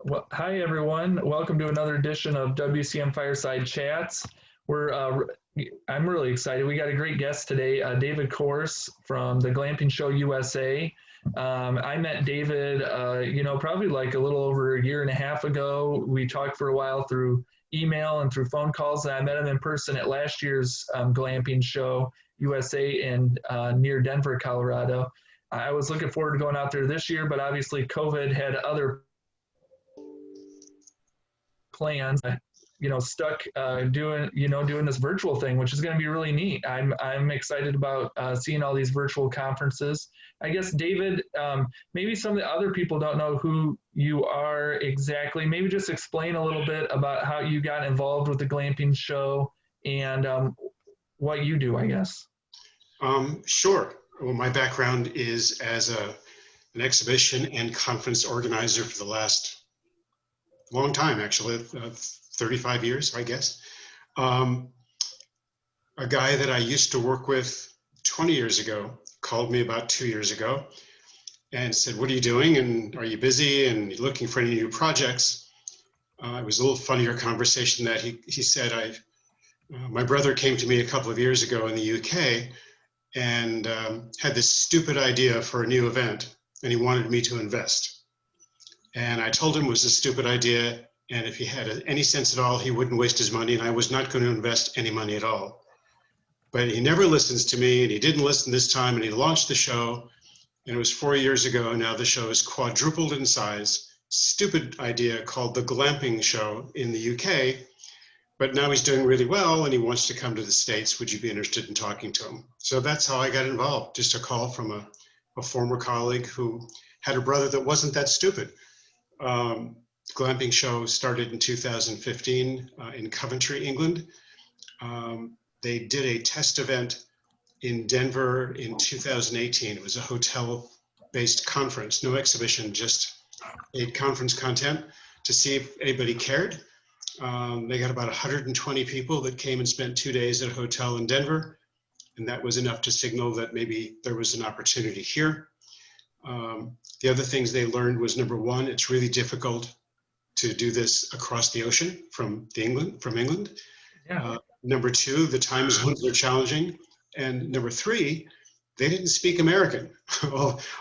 Well, hi everyone. Welcome to another edition of WCM Fireside Chats. I'm really excited. We got a great guest today, David Korse from the Glamping Show USA. I met David, probably like a little over a year and a half ago. We talked for a while through email and through phone calls, and I met him in person at last year's Glamping Show USA in near Denver, Colorado. I was looking forward to going out there this year, but obviously COVID had other plans. Stuck doing this virtual thing, which is going to be really neat. I'm excited about seeing all these virtual conferences. I guess David, maybe some of the other people don't know who you are exactly. Maybe just explain a little bit about how you got involved with the Glamping Show and what you do, I guess. Sure. Well, my background is as an exhibition and conference organizer for the last long time, actually, 35 years, I guess. A guy that I used to work with 20 years ago called me about 2 years ago and said, "What are you doing? And are you busy? And looking for any new projects?" It was a little funnier conversation that he said, my brother came to me a couple of years ago in the UK and had this stupid idea for a new event, and he wanted me to invest. And I told him it was a stupid idea, and if he had any sense at all, he wouldn't waste his money, and I was not going to invest any money at all. But he never listens to me, and he didn't listen this time, and he launched the show, and it was 4 years ago. Now the show is quadrupled in size. Stupid idea called the Glamping Show in the UK, but now he's doing really well, and he wants to come to the States. Would you be interested in talking to him? So that's how I got involved, just a call from a former colleague who had a brother that wasn't that stupid. Glamping Show started in 2015 in Coventry, England. They did a test event in Denver in 2018. It was a hotel-based conference, no exhibition, just a conference content to see if anybody cared. They got about 120 people that came and spent 2 days at a hotel in Denver, and that was enough to signal that maybe there was an opportunity here. The other things they learned was, number one, it's really difficult to do this across the ocean from England. Yeah. Number two, the time zones are challenging. And number three, they didn't speak American.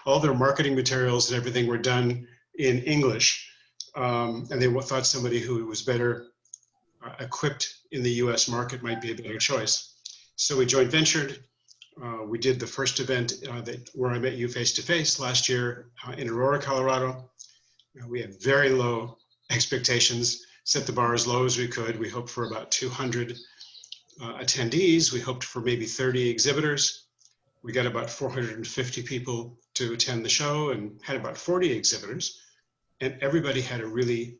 All their marketing materials and everything were done in English. And they thought somebody who was better equipped in the US market might be a better choice. So we joint ventured. We did the first event where I met you face-to-face last year in Aurora, Colorado. We had very low expectations, set the bar as low as we could. We hoped for about 200 attendees. We hoped for maybe 30 exhibitors. We got about 450 people to attend the show and had about 40 exhibitors. And everybody had a really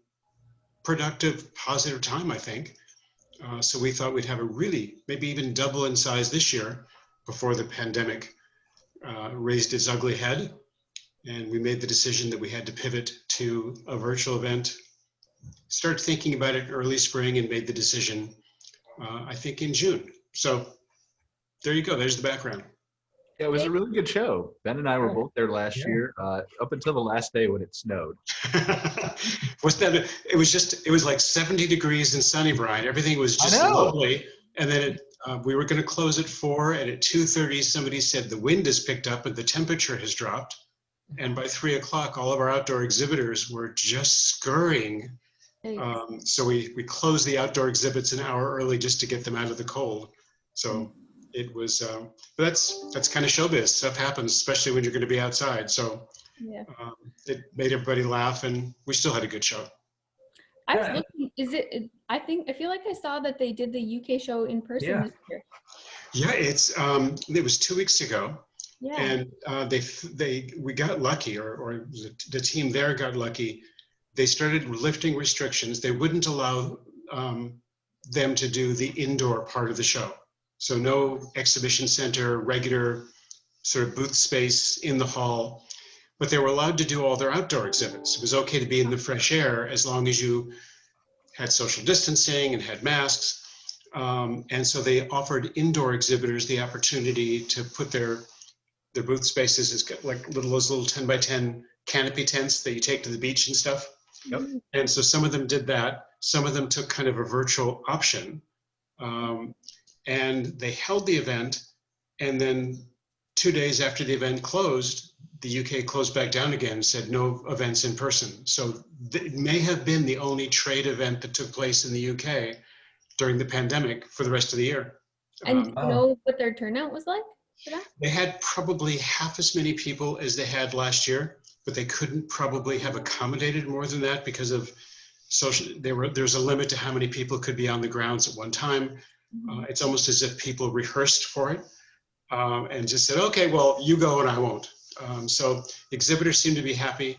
productive, positive time, I think. So we thought we'd have a really, maybe even double in size this year before the pandemic raised its ugly head. And we made the decision that we had to pivot to a virtual event, start thinking about it early spring, and made the decision, I think, in June. So there you go. There's the background. Yeah, it was a really good show. Ben and I were both there last year, up until the last day when it snowed. It was like 70 degrees and sunny, Brian. Everything was just lovely. And then we were going to close at 4, and at 2:30, somebody said the wind has picked up and the temperature has dropped. And by 3 o'clock, all of our outdoor exhibitors were just scurrying. So we closed the outdoor exhibits an hour early just to get them out of the cold. So it was, but that's kind of showbiz. Stuff happens, especially when you're going to be outside. So it made everybody laugh, and we still had a good show. I was looking, I feel like I saw that they did the UK show in person this year. Yeah, it was 2 weeks ago. Yeah. And we got lucky, or the team there got lucky. They started lifting restrictions. They wouldn't allow them to do the indoor part of the show. So no exhibition center, regular sort of booth space in the hall, but they were allowed to do all their outdoor exhibits. It was okay to be in the fresh air as long as you had social distancing and had masks. And so they offered indoor exhibitors the opportunity to put their their booth spaces is like those little 10 by 10 canopy tents that you take to the beach and stuff. Yep. And so some of them did that. Some of them took kind of a virtual option. And they held the event. And then 2 days after the event closed, the UK closed back down again and said no events in person. So it may have been the only trade event that took place in the UK during the pandemic for the rest of the year. And do you know what their turnout was like for that? They had probably half as many people as they had last year, but they couldn't probably have accommodated more than that because of social. There's a limit to how many people could be on the grounds at one time. It's almost as if people rehearsed for it and just said, okay, well, you go and I won't. So exhibitors seem to be happy.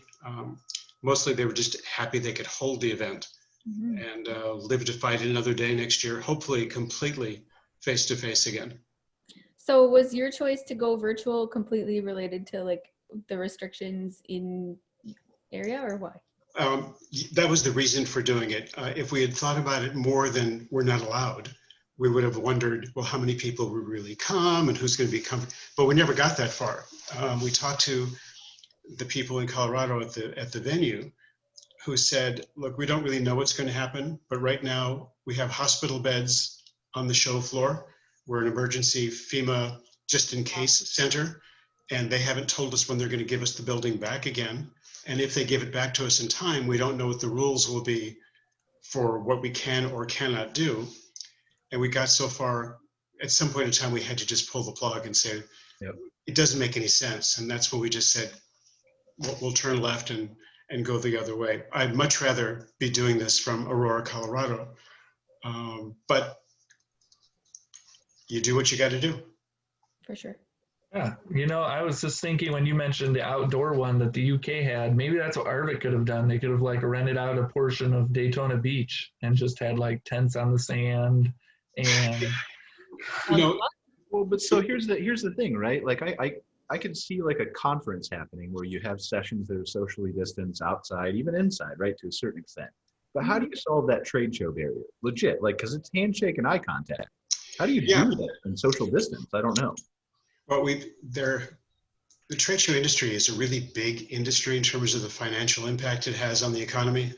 Mostly they were just happy they could hold the event and live to fight another day next year, hopefully completely face-to-face again. So was your choice to go virtual completely related to like the restrictions in area, or why? That was the reason for doing it. If we had thought about it more than we're not allowed, we would have wondered, well, how many people would really come and who's going to be coming? But we never got that far. We talked to the people in Colorado at the venue who said, look, we don't really know what's going to happen, but right now we have hospital beds on the show floor. We're an emergency FEMA just in case center, and they haven't told us when they're going to give us the building back again. And if they give it back to us in time, we don't know what the rules will be for what we can or cannot do. And we got so far, at some point in time, we had to just pull the plug and say, yep, it doesn't make any sense. And that's when we just said, we'll turn left and go the other way. I'd much rather be doing this from Aurora, Colorado. But you do what you got to do. For sure. Yeah, I was just thinking when you mentioned the outdoor one that the UK had, maybe that's what Arvik could have done. They could have like rented out a portion of Daytona Beach and just had like tents on the sand and well, but so here's the thing, right? Like I could see like a conference happening where you have sessions that are socially distanced outside, even inside, right, to a certain extent. But how do you solve that trade show barrier? Legit, like, because it's handshake and eye contact. How do you do that in social distance? I don't know. Well, the trade show industry is a really big industry in terms of the financial impact it has on the economy.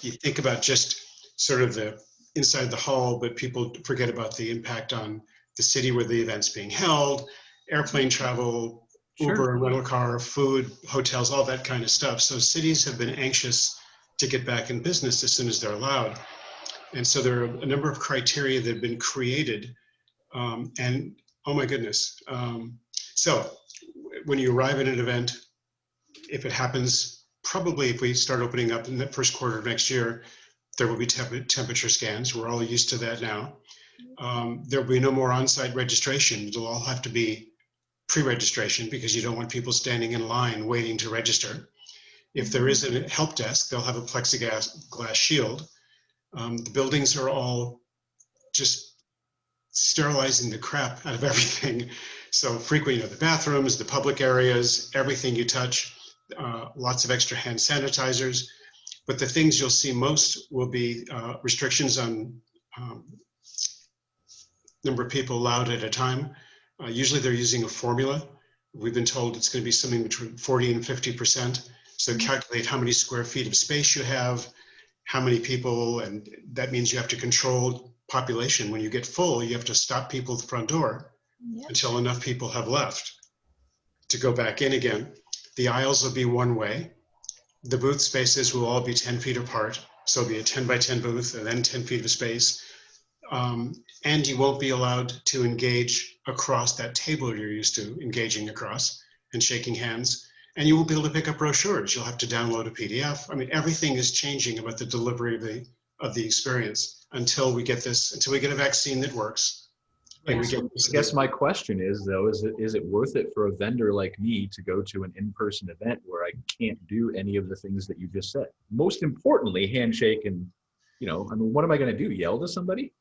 You think about just sort of the inside the hall, but people forget about the impact on the city where the event's being held, airplane travel, Uber and rental car, food, hotels, all that kind of stuff. So cities have been anxious to get back in business as soon as they're allowed. And so there are a number of criteria that have been created. And oh my goodness. So when you arrive at an event, if it happens, probably if we start opening up in the first quarter of next year, there will be temperature scans. We're all used to that now. There will be no more on-site registration. It'll all have to be pre-registration because you don't want people standing in line waiting to register. If there is a help desk, they'll have a plexiglass shield. The buildings are all just sterilizing the crap out of everything. So frequently, the bathrooms, the public areas, everything you touch, lots of extra hand sanitizers. But the things you'll see most will be restrictions on number of people allowed at a time. Usually they're using a formula. We've been told it's going to be something between 40 and 50%. So calculate how many square feet of space you have, how many people, and that means you have to control population. When you get full, you have to stop people at the front door until enough people have left to go back in again. The aisles will be one way. The booth spaces will all be 10 feet apart. So it'll be a 10 by 10 booth and then 10 feet of space. And you won't be allowed to engage across that table you're used to engaging across and shaking hands. And you won't be able to pick up brochures. You'll have to download a PDF. I mean, everything is changing about the delivery of the experience until we get a vaccine that works. And I guess my question is, though, is it worth it for a vendor like me to go to an in-person event where I can't do any of the things that you just said? Most importantly, handshake and, I mean, what am I going to do? Yell to somebody?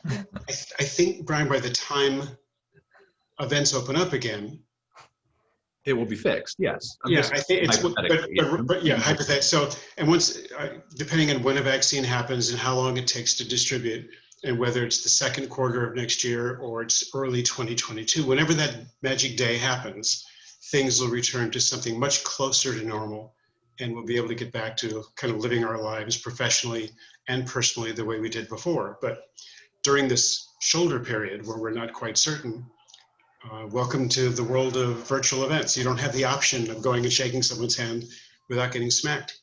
I think, Brian, by the time events open up again, it will be fixed. Yes. I think it's, but yeah, hypothetically. So, and once, depending on when a vaccine happens and how long it takes to distribute, and whether it's the second quarter of next year or it's early 2022, whenever that magic day happens, things will return to something much closer to normal, and we'll be able to get back to kind of living our lives professionally and personally the way we did before. But during this shoulder period where we're not quite certain, welcome to the world of virtual events. You don't have the option of going and shaking someone's hand without getting smacked.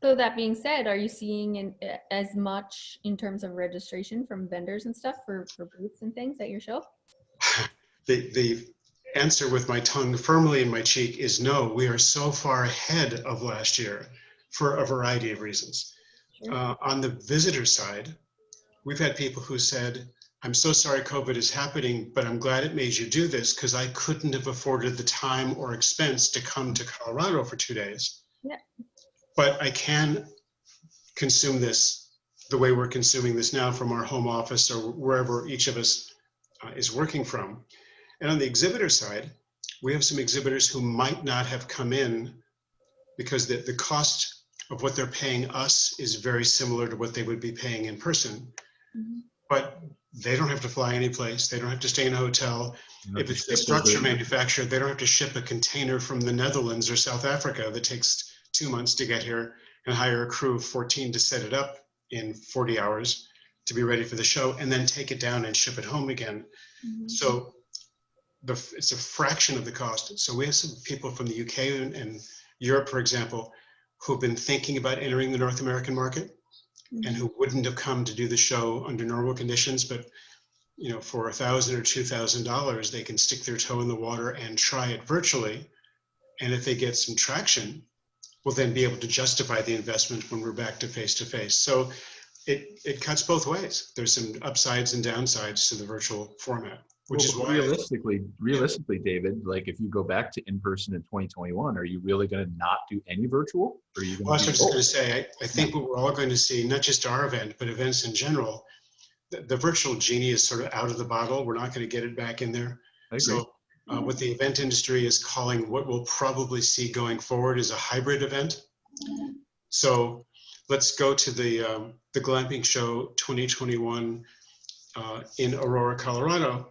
So that being said, are you seeing as much in terms of registration from vendors and stuff for booths and things at your show? The answer with my tongue firmly in my cheek is no. We are so far ahead of last year for a variety of reasons. Sure. On the visitor side, we've had people who said, I'm so sorry COVID is happening, but I'm glad it made you do this because I couldn't have afforded the time or expense to come to Colorado for 2 days. Yeah. But I can consume this the way we're consuming this now from our home office or wherever each of us is working from. And on the exhibitor side, we have some exhibitors who might not have come in because the cost of what they're paying us is very similar to what they would be paying in person. Mm-hmm. But they don't have to fly any place. They don't have to stay in a hotel. If it's the structure manufacturer, they don't have to ship a container from the Netherlands or South Africa that takes 2 months to get here and hire a crew of 14 to set it up in 40 hours to be ready for the show and then take it down and ship it home again. Mm-hmm. So it's a fraction of the cost. So we have some people from the UK and Europe, for example, who've been thinking about entering the North American market and who wouldn't have come to do the show under normal conditions, but for $1,000 or $2,000, they can stick their toe in the water and try it virtually. And if they get some traction, we'll then be able to justify the investment when we're back to face-to-face. So it cuts both ways. There's some upsides and downsides to the virtual format, which is why realistically, David, like if you go back to in-person in 2021, are you really going to not do any virtual? Or are you going to? Well, I was just going to say, I think what we're all going to see, not just our event, but events in general, the virtual genie is sort of out of the bottle. We're not going to get it back in there. I agree. So what the event industry is calling what we'll probably see going forward is a hybrid event. So let's go to the Glamping Show 2021 in Aurora, Colorado.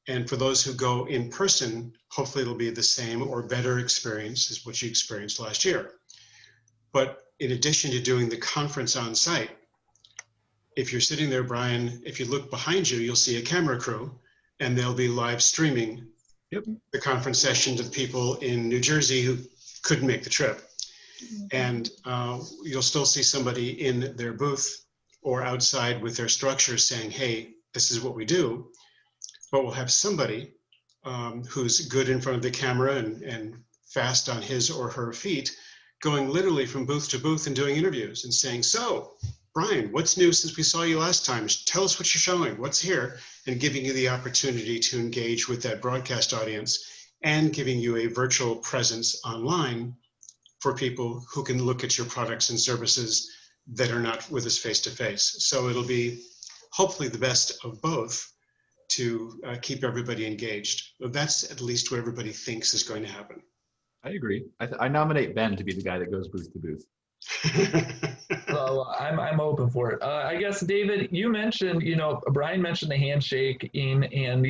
And for those who go in person, hopefully it'll be the same or better experience as what you experienced last year. But in addition to doing the conference on site, if you're sitting there, Brian, if you look behind you, you'll see a camera crew and they'll be live streaming the conference session to the people in New Jersey who couldn't make the trip. And you'll still see somebody in their booth or outside with their structure saying, hey, this is what we do. But we'll have somebody who's good in front of the camera and fast on his or her feet, going literally from booth to booth and doing interviews and saying, so, Brian, what's new since we saw you last time? Tell us what you're showing, what's here, and giving you the opportunity to engage with that broadcast audience and giving you a virtual presence online for people who can look at your products and services that are not with us face-to-face. So it'll be hopefully the best of both to keep everybody engaged. That's at least what everybody thinks is going to happen. I agree. I nominate Ben to be the guy that goes booth to booth. Well, I'm open for it. I guess, David, you mentioned, Brian mentioned the handshaking, and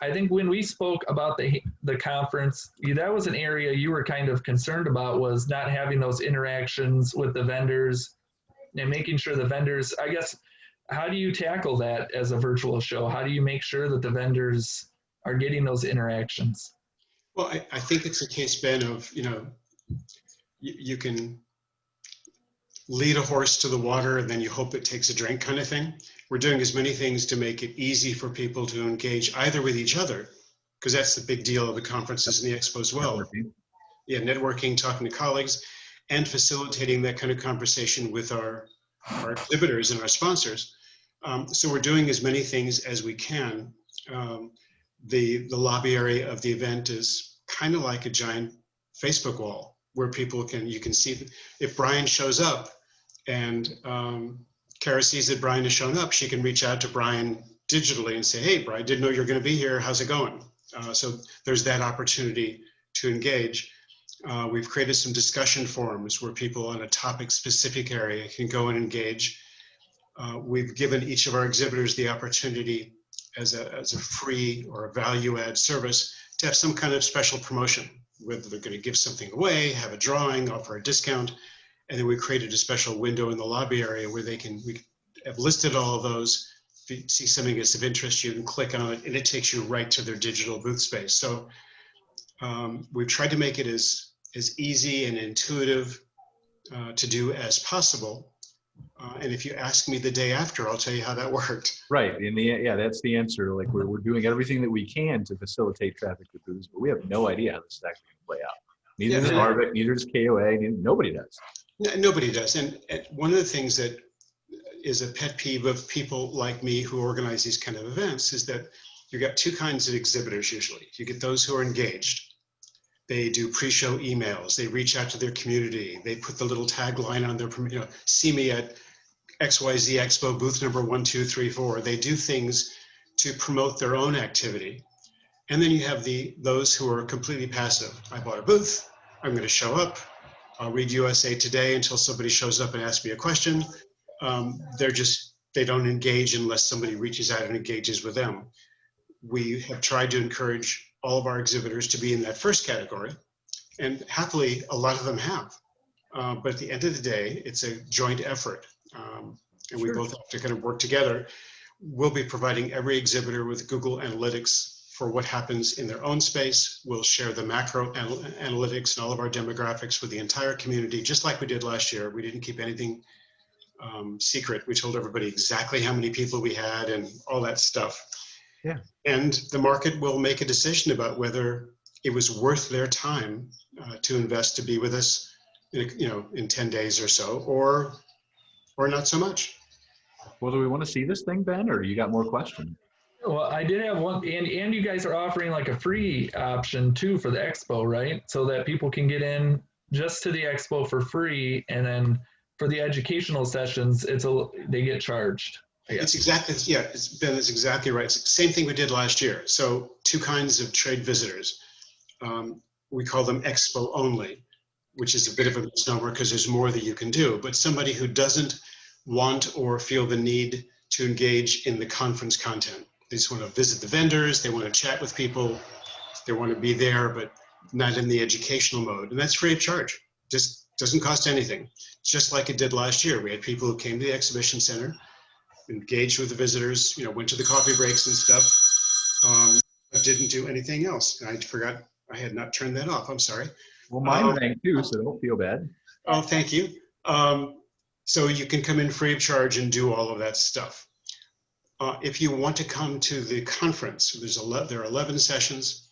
I think when we spoke about the conference, that was an area you were kind of concerned about, was not having those interactions with the vendors and making sure the vendors, I guess, how do you tackle that as a virtual show? How do you make sure that the vendors are getting those interactions? Well, I think it's a case, Ben, of, you can lead a horse to the water and then you hope it takes a drink kind of thing. We're doing as many things to make it easy for people to engage either with each other, because that's the big deal of the conferences and the expo as well. Networking. Yeah, networking, talking to colleagues, and facilitating that kind of conversation with our exhibitors and our sponsors. So we're doing as many things as we can. The lobby area of the event is kind of like a giant Facebook wall where you can see if Brian shows up and Kara sees that Brian has shown up, she can reach out to Brian digitally and say, hey, Brian, didn't know you're going to be here. How's it going? So there's that opportunity to engage. We've created some discussion forums where people on a topic specific area can go and engage. We've given each of our exhibitors the opportunity as a free or a value add service to have some kind of special promotion. whether they're going to give something away, have a drawing, offer a discount. And then we created a special window in the lobby area where we have listed all of those. If you see something that's of interest, you can click on it and it takes you right to their digital booth space. So we've tried to make it as easy and intuitive to do as possible. And if you ask me the day after, I'll tell you how that worked. Right. Yeah, that's the answer. Like we're doing everything that we can to facilitate traffic to booths, but we have no idea how this is actually going to play out. Neither does Harvick, neither does KOA, nobody does. Nobody does. And one of the things that is a pet peeve of people like me who organize these kind of events is that you got two kinds of exhibitors usually. You get those who are engaged. They do pre-show emails. They reach out to their community. They put the little tagline on their, see me at XYZ Expo booth number 1234. They do things to promote their own activity. And then you have those who are completely passive. I bought a booth. I'm going to show up. I'll read USA Today until somebody shows up and asks me a question. They don't engage unless somebody reaches out and engages with them. We have tried to encourage all of our exhibitors to be in that first category, and happily, a lot of them have. But at the end of the day, it's a joint effort, and we both have to kind of work together. We'll be providing every exhibitor with Google Analytics for what happens in their own space. We'll share the macro analytics and all of our demographics with the entire community, just like we did last year. We didn't keep anything secret. We told everybody exactly how many people we had and all that stuff. Yeah. And the market will make a decision about whether it was worth their time to invest to be with us, in 10 days or so, or not so much. Well, do we want to see this thing, Ben, or you got more questions? Well, I did have one, and you guys are offering like a free option too for the expo, right? So that people can get in just to the expo for free, and then for the educational sessions, they get charged. It's exactly right. It's the same thing we did last year. So two kinds of trade visitors. We call them expo only, which is a bit of a misnomer because there's more that you can do. But somebody who doesn't want or feel the need to engage in the conference content. They just want to visit the vendors. They want to chat with people. They want to be there, but not in the educational mode. And that's free of charge. Just doesn't cost anything. Just like it did last year. We had people who came to the exhibition center, engaged with the visitors, went to the coffee breaks and stuff, but didn't do anything else. And I forgot I had not turned that off. I'm sorry. Well, mine rang too, so don't feel bad. Oh, thank you. So you can come in free of charge and do all of that stuff. If you want to come to the conference, there are 11 sessions.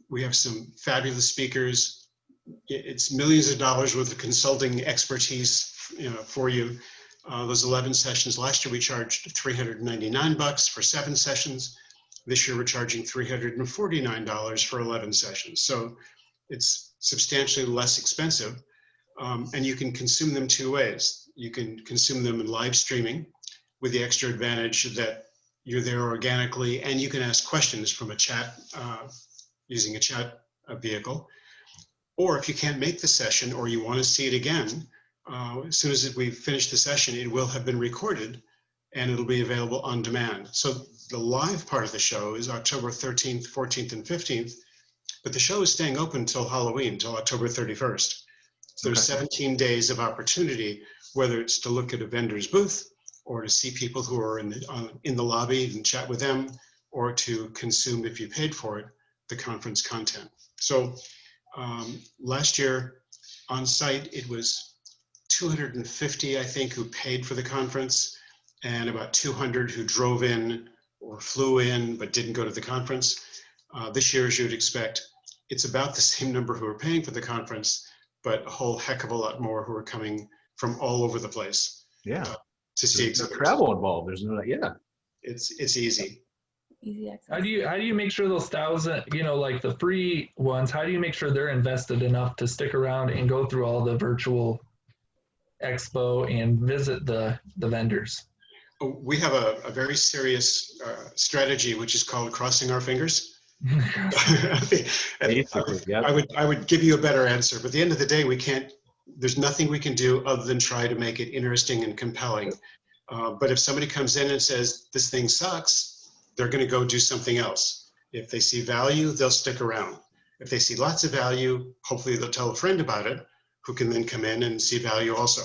We have some fabulous speakers. It's millions of dollars worth of consulting expertise, for you. Those 11 sessions, last year we charged $399 for 7 sessions. This year we're charging $349 for 11 sessions. So it's substantially less expensive. And you can consume them two ways. You can consume them in live streaming with the extra advantage that you're there organically, and you can ask questions from a chat, using a chat vehicle. Or if you can't make the session or you want to see it again, as soon as we finish the session, it will have been recorded and it'll be available on demand. So the live part of the show is October 13th, 14th, and 15th, but the show is staying open until Halloween, until October 31st. So there's 17 days of opportunity, whether it's to look at a vendor's booth or to see people who are in the lobby and chat with them, or to consume, if you paid for it, the conference content. So last year on site, it was 250, I think, who paid for the conference, and about 200 who drove in or flew in but didn't go to the conference. This year, as you would expect, it's about the same number who are paying for the conference, but a whole heck of a lot more who are coming from all over the place. Yeah. To see There's no travel involved. There's no, It's easy. Easy access. How do you make sure those 1,000, like the free ones, how do you make sure they're invested enough to stick around and go through all the virtual expo and visit the vendors? We have a very serious strategy, which is called crossing our fingers. I would give you a better answer, but at the end of the day, there's nothing we can do other than try to make it interesting and compelling. But if somebody comes in and says, this thing sucks, they're going to go do something else. If they see value, they'll stick around. If they see lots of value, hopefully they'll tell a friend about it, who can then come in and see value also.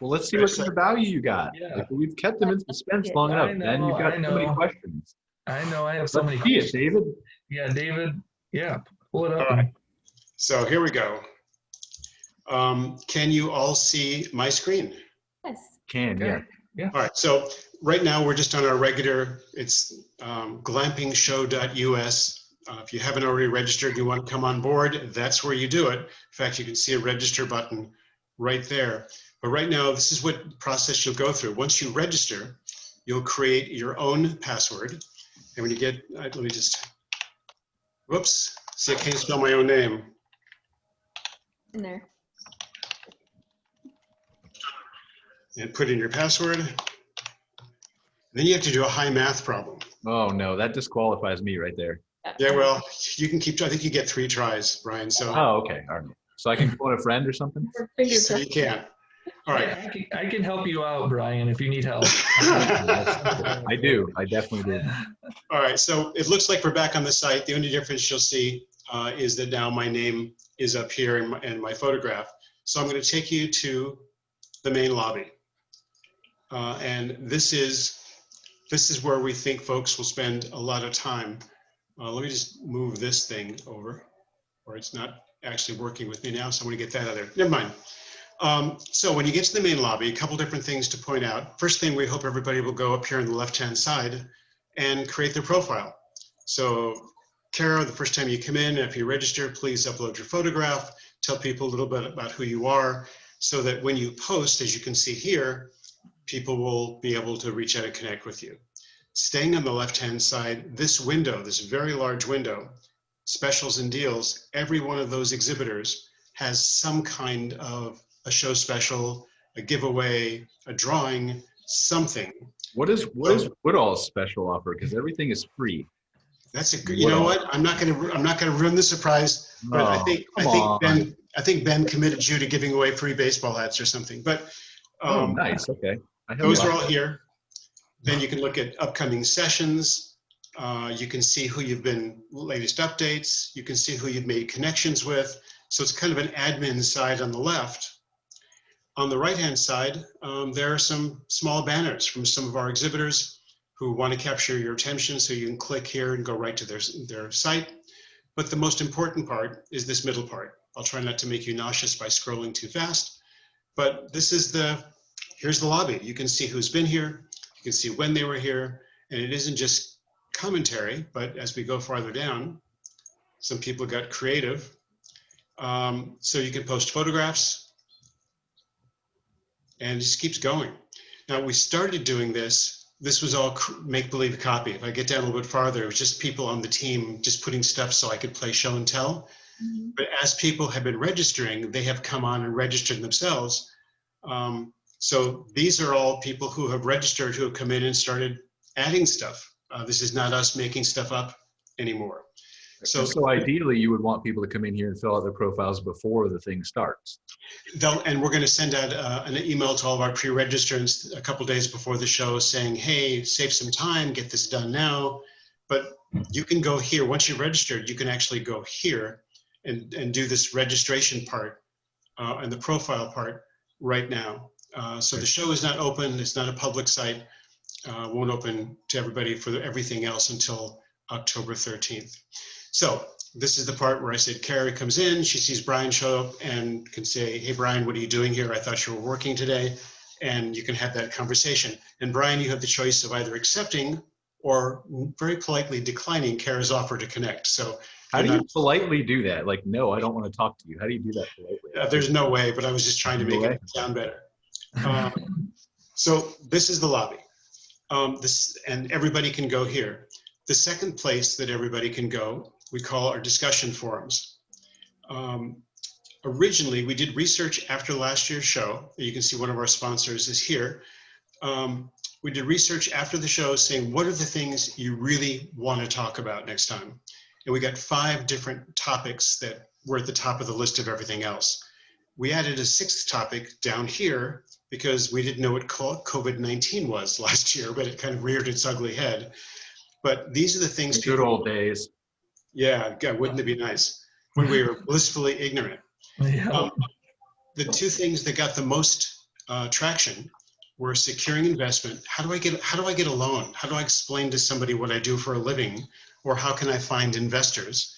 Well, let's see what kind of value you got. Yeah. Like, we've kept them in suspense long I enough. know, Then you've got I so many know. questions. I know, I have so Let's many see it, questions. David. Yeah, David, yeah, pull it up. All right. So here we go. Can you all see my screen? Yes. Can, Okay. yeah. All right, so right now we're just on our regular, it's glamping.show.us. If you haven't already registered and you want to come on board, that's where you do it. In fact, you can see a register button right there. But right now, this is what process you'll go through. Once you register, you'll create your own password. And when you get, let me just, whoops, see, I can't spell my own name. In there. And put in your password. Then you have to do a high math problem. Oh, no, that disqualifies me right there. Yeah, well, you can keep, I think you get 3 tries, Brian, so. Oh, okay. All right. So I can phone a friend or something? So you can. All right. I can help you out, Brian, if you need help. I do. I definitely do. All right, so it looks like we're back on the site. The only difference you'll see is that now my name is up here in my photograph. So I'm going to take you to the main lobby. And this is where we think folks will spend a lot of time. Let me just move this thing over, or it's not actually working with me now, so I'm going to get that out of there. Never mind. So when you get to the main lobby, a couple different things to point out. First thing, we hope everybody will go up here on the left-hand side and create their profile. So Kara, the first time you come in, if you register, please upload your photograph, tell people a little bit about who you are, so that when you post, as you can see here, people will be able to reach out and connect with you. Staying on the left-hand side, this window, this very large window, specials and deals, every one of those exhibitors has some kind of a show special, a giveaway, a drawing, something. What is Woodall's special offer? Because everything is free. That's a good. You know what? I'm not going to ruin the surprise. But I think Ben committed you to giving away free baseball hats or something. But oh, nice. Okay. Those are all here. Then you can look at upcoming sessions. You can see who you've been latest updates. You can see who you've made connections with. So it's kind of an admin side on the left. On the right-hand side, there are some small banners from some of our exhibitors who want to capture your attention, so you can click here and go right to their site. But the most important part is this middle part. I'll try not to make you nauseous by scrolling too fast, but this is here's the lobby. You can see who's been here, you can see when they were here, and it isn't just commentary, but as we go farther down, some people got creative. So you can post photographs, and it just keeps going. Now, we started doing this was all make-believe copy. If I get down a little bit farther, it was just people on the team just putting stuff so I could play show and tell. Mm-hmm. But as people have been registering, they have come on and registered themselves. So these are all people who have registered, who have come in and started adding stuff. This is not us making stuff up anymore. So ideally, you would want people to come in here and fill out their profiles before the thing starts. And we're going to send out an email to all of our pre-registrants a couple days before the show saying, hey, save some time, get this done now. But you can go here. Once you're registered, you can actually go here and do this registration part and the profile part right now. So the show is not open. It's not a public site. Won't open to everybody for everything else until October 13th. So this is the part where I said, Carrie comes in, she sees Brian show up and can say, hey, Brian, what are you doing here? I thought you were working today. And you can have that conversation. And Brian, you have the choice of either accepting or very politely declining Kara's offer to connect. So how do you politely do that? Like, no, I don't want to talk to you. How do you do that politely? There's no way, but I was just trying to make it sound better. So this is the lobby. And everybody can go here. The second place that everybody can go, we call our discussion forums. Originally, we did research after last year's show. You can see one of our sponsors is here. We did research after the show saying, what are the things you really want to talk about next time? And we got 5 different topics that were at the top of the list of everything else. We added a 6th topic down here because we didn't know what COVID-19 was last year, but it kind of reared its ugly head. But these are the things Good old days. Yeah, God, wouldn't it be nice when we were blissfully ignorant? Yeah. The two things that got the most traction were securing investment. How do I get a loan? How do I explain to somebody what I do for a living? Or how can I find investors?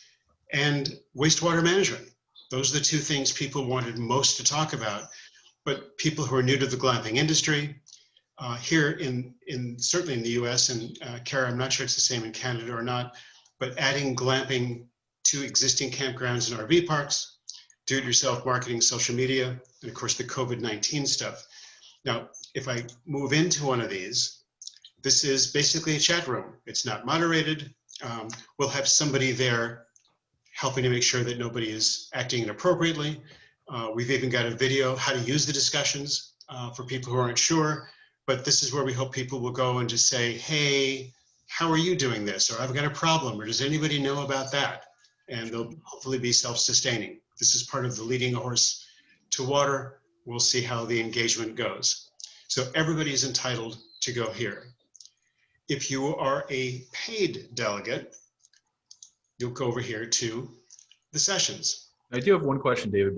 And wastewater management. Those are the two things people wanted most to talk about. But people who are new to the glamping industry, here certainly in the US, and Kara, I'm not sure it's the same in Canada or not, but adding glamping to existing campgrounds and RV parks, do-it-yourself marketing, social media, and of course the COVID-19 stuff. Now, if I move into one of these, this is basically a chat room. It's not moderated. We'll have somebody there helping to make sure that nobody is acting inappropriately. We've even got a video how to use the discussions for people who aren't sure. But this is where we hope people will go and just say, hey, how are you doing this? Or I've got a problem, or does anybody know about that? And they'll hopefully be self-sustaining. This is part of the leading a horse to water. We'll see how the engagement goes. So everybody is entitled to go here. If you are a paid delegate, you'll go over here to the sessions. I do have one question, David,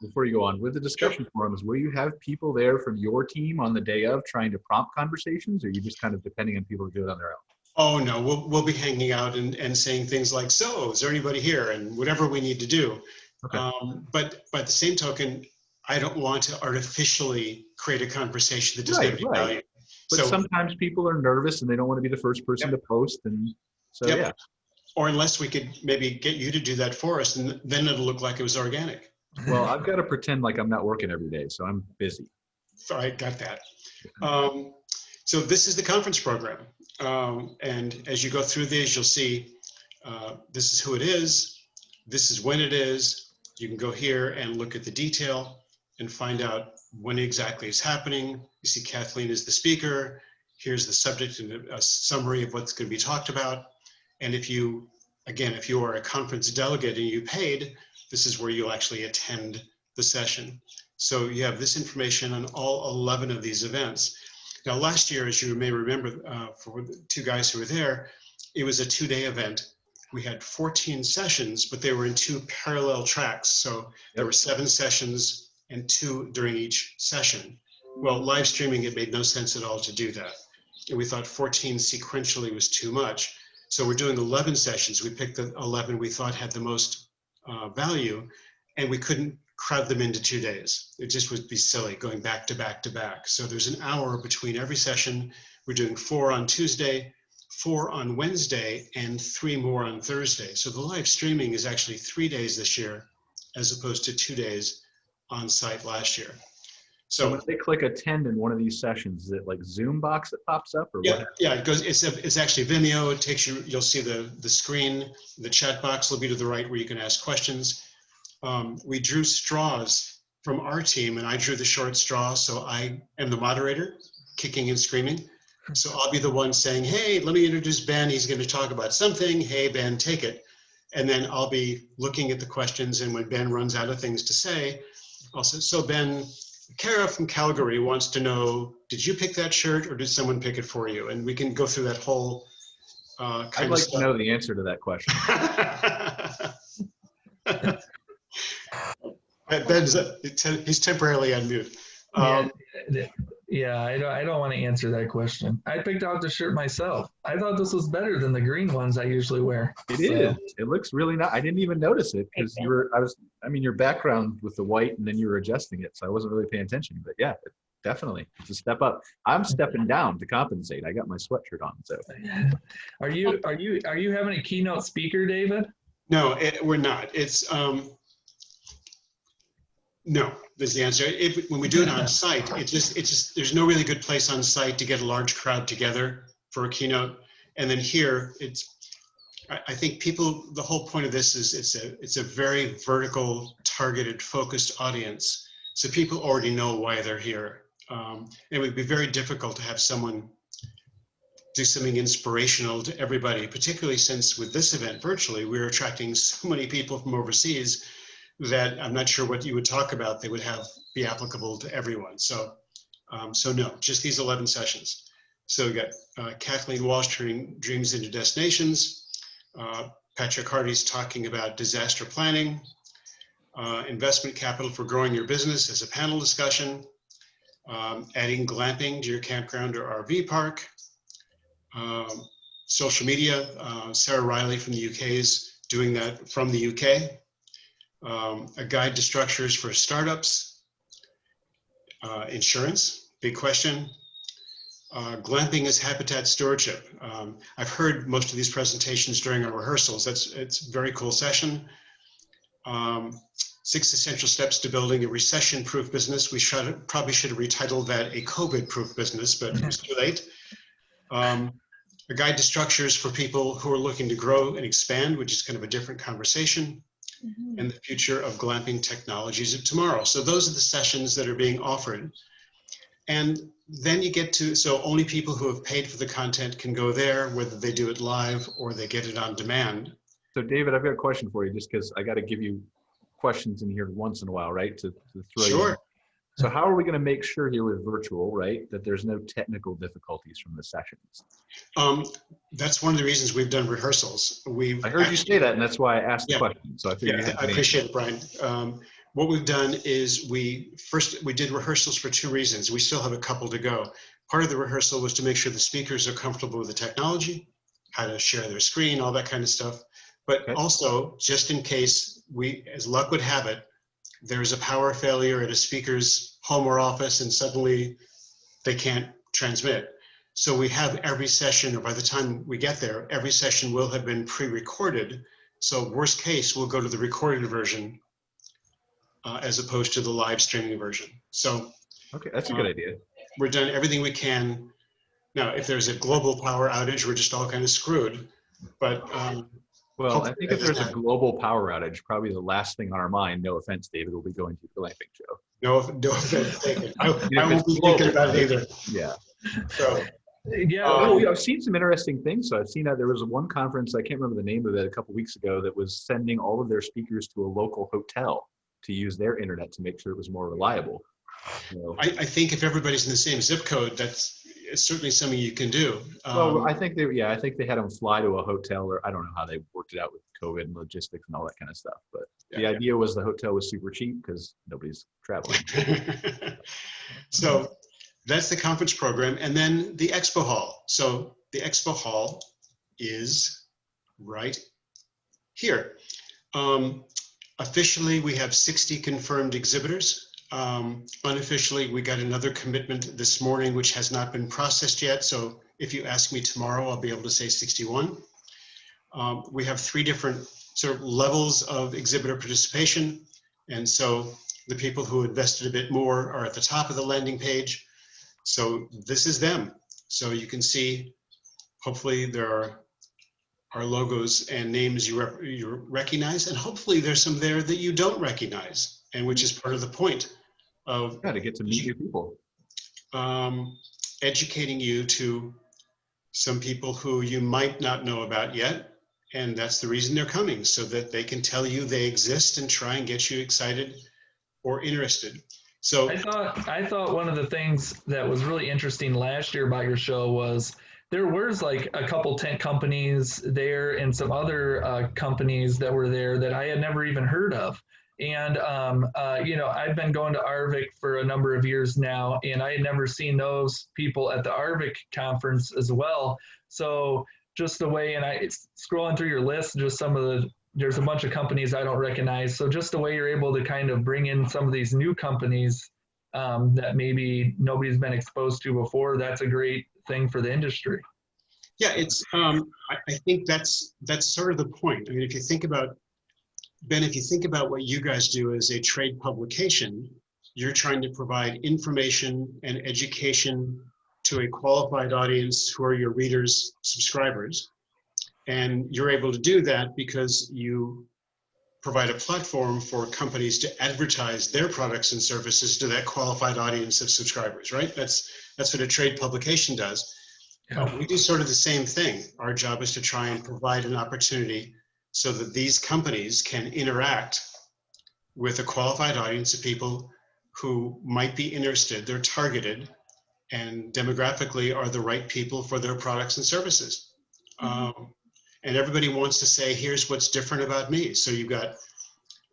before you go on. With the discussion forums, will you have people there from your team on the day of trying to prompt conversations, or are you just kind of depending on people to do it on their own? Oh, no, we'll be hanging out and saying things like, so, is there anybody here? And whatever we need to do. Okay. But by the same token, I don't want to artificially create a conversation that doesn't have any value. But so sometimes people are nervous and they don't want to be the first person to post. And so, yeah. Or unless we could maybe get you to do that for us, and then it'll look like it was organic. Well, I've got to pretend like I'm not working every day, so I'm busy. All right, got that. So this is the conference program. And as you go through these, you'll see this is who it is. This is when it is. You can go here and look at the detail and find out when exactly it's happening. You see Kathleen is the speaker. Here's the subject and a summary of what's going to be talked about. And if you are a conference delegate and you paid, this is where you'll actually attend the session. So you have this information on all 11 of these events. Now, last year, as you may remember, for the two guys who were there, it was a 2-day event. We had 14 sessions, but they were in 2 parallel tracks. So there were 7 sessions and 2 during each session. Well, live streaming, it made no sense at all to do that. And we thought 14 sequentially was too much. So we're doing 11 sessions. We picked the 11 we thought had the most value, and we couldn't crowd them into 2 days. It just would be silly going back to back to back. So there's an hour between every session. We're doing 4 on Tuesday, 4 on Wednesday, and 3 more on Thursday. So the live streaming is actually 3 days this year, as opposed to 2 days on site last year. So when they click attend in one of these sessions, is it like Zoom box that pops up, or what? Yeah, it goes. It's actually Vimeo. It takes you. You'll see the screen. The chat box will be to the right where you can ask questions. We drew straws from our team, and I drew the short straw. So I am the moderator, kicking and screaming. So I'll be the one saying, "Hey, let me introduce Ben. He's going to talk about something. Hey, Ben, take it." And then I'll be looking at the questions, and when Ben runs out of things to say, I'll say, "So Ben, Kara from Calgary wants to know, did you pick that shirt or did someone pick it for you?" And we can go through that whole kind I'd of like stuff. to know the answer to that question. He's temporarily on mute. Yeah, I don't want to answer that question. I picked out the shirt myself. I thought this was better than the green ones I usually wear. It is. It looks really nice. I didn't even notice it because your background with the white and then you were adjusting it, so I wasn't really paying attention. But yeah, definitely, it's a step up. I'm stepping down to compensate. I got my sweatshirt on. So, are you having a keynote speaker, David? No, we're not. It's no. Is the answer. When we do it on site, it's just there's no really good place on site to get a large crowd together for a keynote. And then here, I think the whole point of this is it's a very vertical, targeted, focused audience. So people already know why they're here. It would be very difficult to have someone do something inspirational to everybody, particularly since with this event virtually, we're attracting so many people from overseas that I'm not sure what you would talk about they would be applicable to everyone. So no, just these 11 sessions. So we got Kathleen Walsh turning dreams into destinations. Patrick Hardy's talking about disaster planning, investment capital for growing your business as a panel discussion, adding glamping to your campground or RV park, social media. Sarah Riley from the UK is doing that from the UK. A guide to structures for startups, insurance, big question. Glamping as habitat stewardship. I've heard most of these presentations during our rehearsals. It's a very cool session. 6 essential steps to building a recession-proof business. We probably should have retitled that a COVID-proof business, but it was too late. A guide to structures for people who are looking to grow and expand, which is kind of a different conversation. And the future of glamping technologies of tomorrow. So those are the sessions that are being offered. And then you get to, so only people who have paid for the content can go there, whether they do it live or they get it on demand. So David, I've got a question for you, just because I got to give you questions in here once in a while, right? To throw Sure. you. So how are we going to make sure here with virtual, right, that there's no technical difficulties from the sessions? That's one of the reasons we've done rehearsals. I heard you say that, and that's why I asked the question. So I figured you had I appreciate it, Brian. What we've done is we did rehearsals for 2 reasons. We still have a couple to go. Part of the rehearsal was to make sure the speakers are comfortable with the technology, how to share their screen, all that kind of stuff. But also, just in case as luck would have it, there's a power failure at a speaker's home or office and suddenly they can't transmit. So we have every session, or by the time we get there, every session will have been pre-recorded. So worst case, we'll go to the recorded version as opposed to the live streaming version. So okay, that's a good idea. We're done everything we can. Now, if there's a global power outage, we're just all kind of screwed. But well, I think if there's a global power outage, probably the last thing on our mind, no offense, David, will be going to the glamping show. No offense taken. I won't be thinking about it either. Yeah. So, yeah, I've seen some interesting things. So I've seen that there was one conference, I can't remember the name of it, a couple of weeks ago, that was sending all of their speakers to a local hotel to use their internet to make sure it was more reliable. I think if everybody's in the same zip code, that's certainly something you can do. Well, I think they had them fly to a hotel, or I don't know how they worked it out with COVID and logistics and all that kind of stuff. But the idea was the hotel was super cheap because nobody's traveling. So that's the conference program. And then the expo hall. So the expo hall is right here. Officially, we have 60 confirmed exhibitors. Unofficially, we got another commitment this morning, which has not been processed yet. So if you ask me tomorrow, I'll be able to say 61. We have 3 different sort of levels of exhibitor participation. And so the people who invested a bit more are at the top of the landing page. So this is them. So you can see, hopefully there are logos and names you recognize, and hopefully there's some there that you don't recognize, and which is part of the point of to get to meet new people. Educating you to some people who you might not know about yet, and that's the reason they're coming, so that they can tell you they exist and try and get you excited or interested. So I thought one of the things that was really interesting last year about your show was there was like a couple tent companies there and some other companies that were there that I had never even heard of. And, I've been going to Arvik for a number of years now, and I had never seen those people at the Arvik conference as well. So just the way, and I scrolling through your list, just there's a bunch of companies I don't recognize. So just the way you're able to kind of bring in some of these new companies that maybe nobody's been exposed to before, that's a great thing for the industry. Yeah, it's, I think that's sort of the point. I mean, if you think about, Ben, if you think about what you guys do as a trade publication, you're trying to provide information and education to a qualified audience who are your readers, subscribers. And you're able to do that because you provide a platform for companies to advertise their products and services to that qualified audience of subscribers, right? That's what a trade publication does. We do sort of the same thing. Our job is to try and provide an opportunity so that these companies can interact with a qualified audience of people who might be interested, they're targeted, and demographically are the right people for their products and services. and everybody wants to say, here's what's different about me. So you've got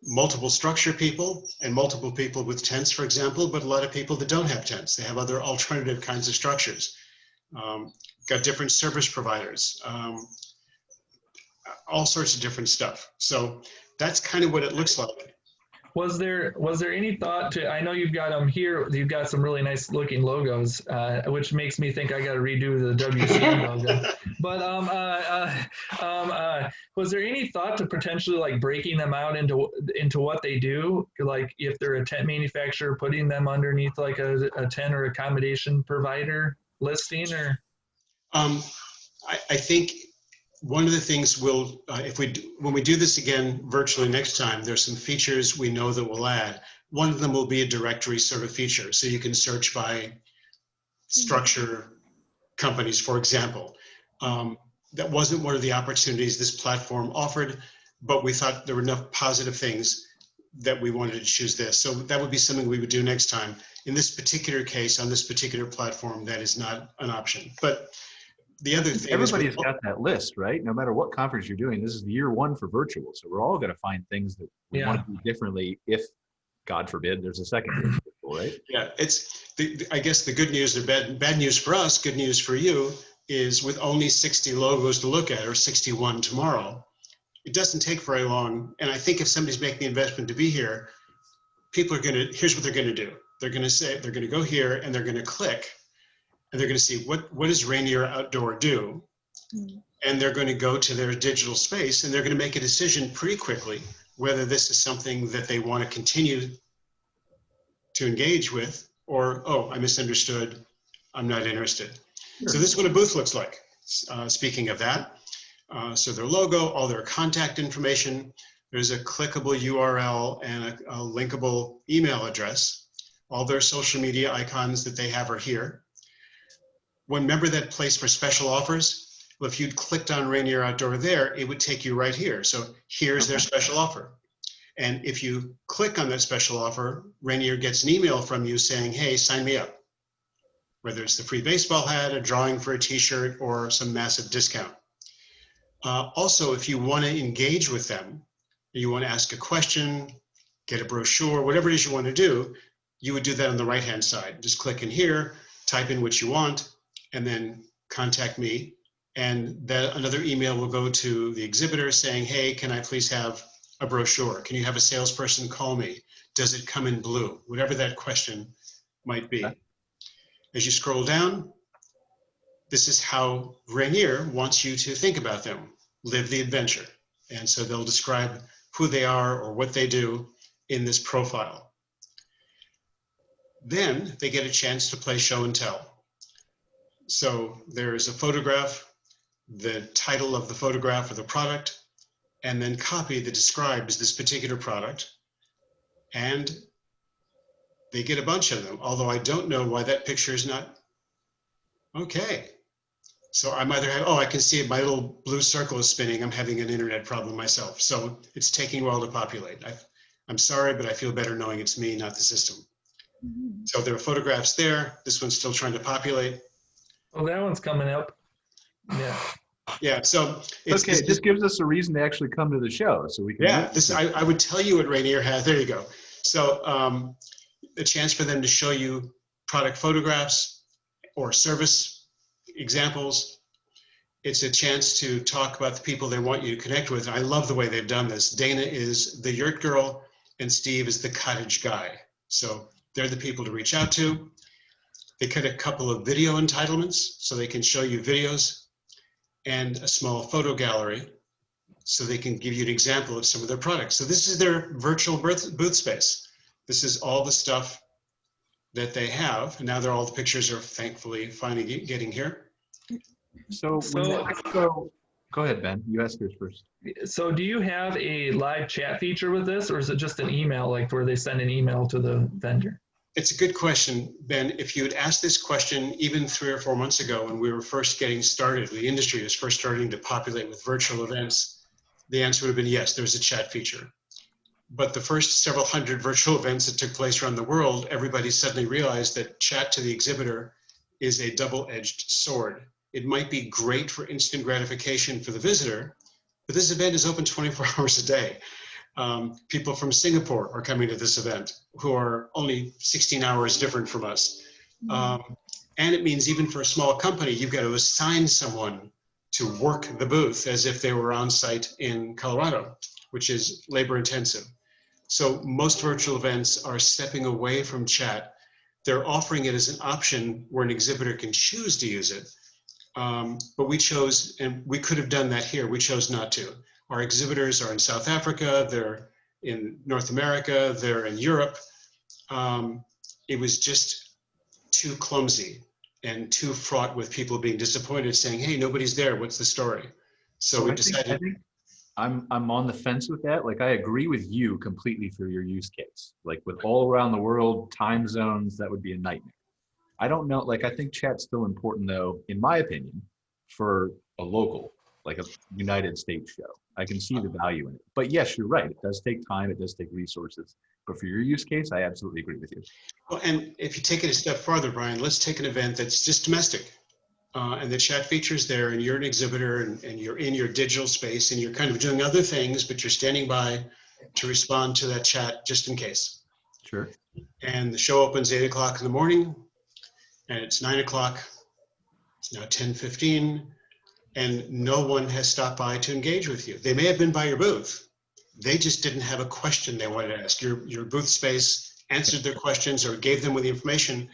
multiple structure people and multiple people with tents, for example, but a lot of people that don't have tents. They have other alternative kinds of structures. Got different service providers, all sorts of different stuff. So that's kind of what it looks like. Was there any thought to, I know you've got them here, you've got some really nice looking logos, which makes me think I got to redo the WCM logo. But was there any thought to potentially like breaking them out into what they do? Like if they're a tent manufacturer, putting them underneath like a tent or accommodation provider listing, or? I think one of the things we'll, when we do this again virtually next time, there's some features we know that we'll add. One of them will be a directory sort of feature. So you can search by structure companies, for example. That wasn't one of the opportunities this platform offered, but we thought there were enough positive things that we wanted to choose this. So that would be something we would do next time. In this particular case, on this particular platform, that is not an option. But the other thing everybody's got that list, right? No matter what conference you're doing, this is year one for virtual. So we're all going to find things that we want to do differently if, God forbid, there's a second year virtual, right? Yeah, it's, I guess the good news, or bad news for us, good news for you, is with only 60 logos to look at, or 61 tomorrow, it doesn't take very long. And I think if somebody's making the investment to be here, people are going to, here's what they're going to do. They're going to say, they're going to go here and they're going to click, and they're going to see what does Rainier Outdoor do? And they're going to go to their digital space and they're going to make a decision pretty quickly whether this is something that they want to continue to engage with, or, oh, I misunderstood, I'm not interested. Sure. So this is what a booth looks like. Speaking of that, so their logo, all their contact information, there's a clickable URL and a linkable email address. All their social media icons that they have are here. Remember that place for special offers? Well, if you'd clicked on Rainier Outdoor there, it would take you right here. So here's their special offer. And if you click on that special offer, Rainier gets an email from you saying, hey, sign me up. Whether it's the free baseball hat, a drawing for a t-shirt, or some massive discount. Also, if you want to engage with them, you want to ask a question, get a brochure, whatever it is you want to do, you would do that on the right-hand side. Just click in here, type in what you want, and then contact me. And that another email will go to the exhibitor saying, hey, can I please have a brochure? Can you have a salesperson call me? Does it come in blue? Whatever that question might be. As you scroll down, this is how Rainier wants you to think about them, live the adventure. And so they'll describe who they are or what they do in this profile. Then they get a chance to play show and tell. So there's a photograph, the title of the photograph or the product, and then copy that describes this particular product. And they get a bunch of them, although I don't know why that picture is not okay. So I'm either have, oh, I can see it, my little blue circle is spinning. I'm having an internet problem myself. So it's taking a while to populate. I'm sorry, but I feel better knowing it's me, not the system. So there are photographs there. This one's still trying to populate. Oh, that one's coming up. Yeah. Yeah, so it's okay. It just gives us a reason to actually come to the show, so we can. Yeah, this I would tell you what Rainier has. There you go. So a chance for them to show you product photographs or service examples. It's a chance to talk about the people they want you to connect with. I love the way they've done this. Dana is the yurt girl, and Steve is the cottage guy. So they're the people to reach out to. They cut a couple of video entitlements so they can show you videos, and a small photo gallery so they can give you an example of some of their products. So this is their virtual booth space. This is all the stuff that they have. And now they're all the pictures are thankfully finally getting here. So go ahead, Ben. You ask yours first. So do you have a live chat feature with this, or is it just an email, like where they send an email to the vendor? It's a good question, Ben. If you had asked this question even 3 or 4 months ago when we were first getting started, the industry was first starting to populate with virtual events, the answer would have been yes, there's a chat feature. But the first several hundred virtual events that took place around the world, everybody suddenly realized that chat to the exhibitor is a double-edged sword. It might be great for instant gratification for the visitor, but this event is open 24 hours a day. People from Singapore are coming to this event who are only 16 hours different from us. And it means even for a small company, you've got to assign someone to work the booth as if they were on site in Colorado, which is labor intensive. So most virtual events are stepping away from chat. They're offering it as an option where an exhibitor can choose to use it. But we chose, and we could have done that here, we chose not to. Our exhibitors are in South Africa, they're in North America, they're in Europe. It was just too clumsy and too fraught with people being disappointed, saying, hey, nobody's there, what's the story? So we decided. I think I'm on the fence with that. Like, I agree with you completely for your use case. Like, with all around the world, time zones, that would be a nightmare. I don't know, like, I think chat's still important though, in my opinion, for a local, like a United States show. I can see the value in it. But yes, you're right. It does take time. It does take resources. But for your use case, I absolutely agree with you. Well, and if you take it a step farther, Brian, let's take an event that's just domestic. And the chat feature's there, and you're an exhibitor, and you're in your digital space, and you're kind of doing other things, but you're standing by to respond to that chat just in case. Sure. And the show opens 8 o'clock in the morning, and it's 9 o'clock. It's now 10:15, and no one has stopped by to engage with you. They may have been by your booth. They just didn't have a question they wanted to ask. Your booth space answered their questions or gave them with the information.